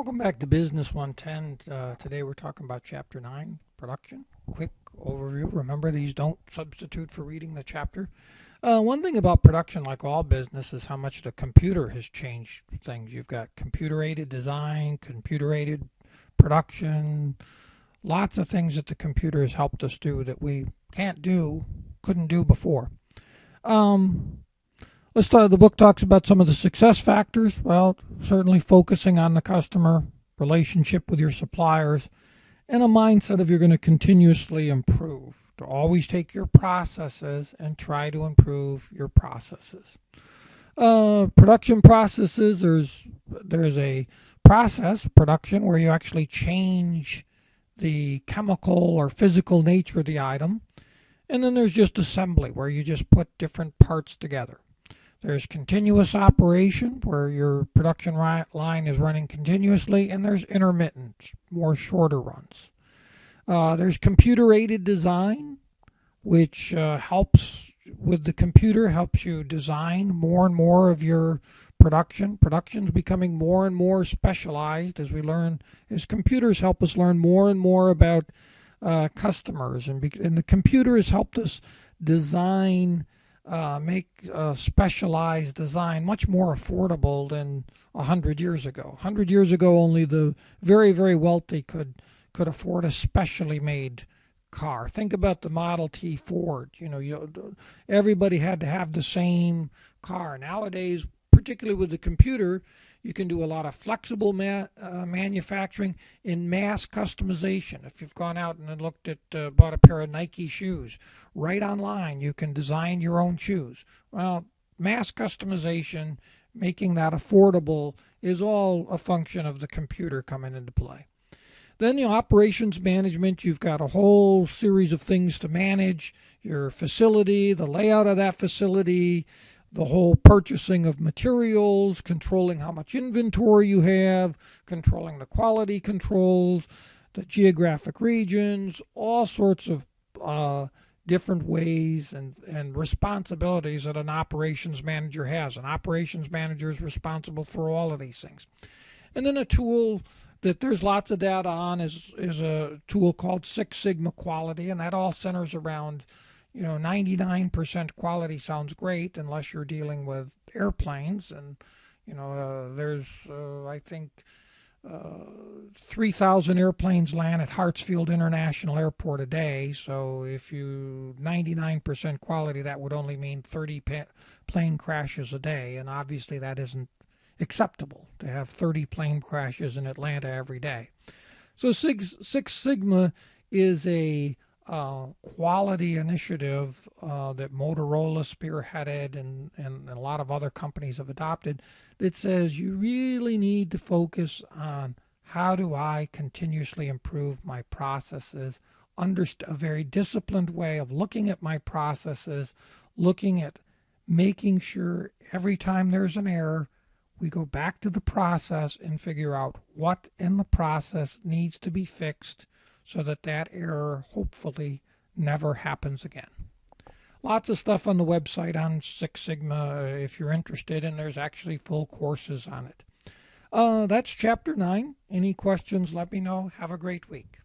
Welcome back to Business 110. Today we're talking about Chapter 9, Production. Quick overview. Remember, these don't substitute for reading the chapter. One thing about production, like all business, is how much the computer has changed things. You've got computer-aided design, computer-aided production, lots of things that the computer has helped us do that we couldn't do before. Let's start. The book talks about some of the success factors. Well, certainly focusing on the customer, relationship with your suppliers, and a mindset of you're going to continuously improve. To always take your processes and try to improve your processes. Production processes, there's a process, production, where you actually change the chemical or physical nature of the item. And then there's just assembly, where you just put different parts together. There's continuous operation, where your production line is running continuously, and there's intermittent, more shorter runs. There's computer-aided design, which helps with the computer, helps you design more and more of your production. Production's becoming more and more specialized as computers help us learn more and more about customers. And the computer has helped us design, make specialized design much more affordable than 100 years ago. 100 years ago, only the very, very wealthy could afford a specially made car. Think about the Model T Ford. Everybody had to have the same car. Nowadays, particularly with the computer, you can do a lot of flexible manufacturing in mass customization. If you've gone out and looked at, bought a pair of Nike shoes, right online you can design your own shoes. Well, mass customization, making that affordable, is all a function of the computer coming into play. Then, operations management, you've got a whole series of things to manage. Your facility, the layout of that facility, the whole purchasing of materials, controlling how much inventory you have, controlling the quality controls, the geographic regions, all sorts of different ways and responsibilities that an operations manager has. An operations manager is responsible for all of these things. And then a tool that there's lots of data on is a tool called Six Sigma Quality, and that all centers around 99% quality sounds great unless you're dealing with airplanes. And, there's, I think, 3,000 airplanes land at Hartsfield International Airport a day. So if 99% quality, that would only mean 30 plane crashes a day. And obviously that isn't acceptable to have 30 plane crashes in Atlanta every day. So Six Sigma is a quality initiative that Motorola spearheaded and a lot of other companies have adopted, that says you really need to focus on how do I continuously improve my processes, a very disciplined way of looking at my processes, looking at making sure every time there's an error, we go back to the process and figure out what in the process needs to be fixed so that error hopefully never happens again. Lots of stuff on the website on Six Sigma if you're interested, and there's actually full courses on it. That's Chapter 9. Any questions, let me know. Have a great week.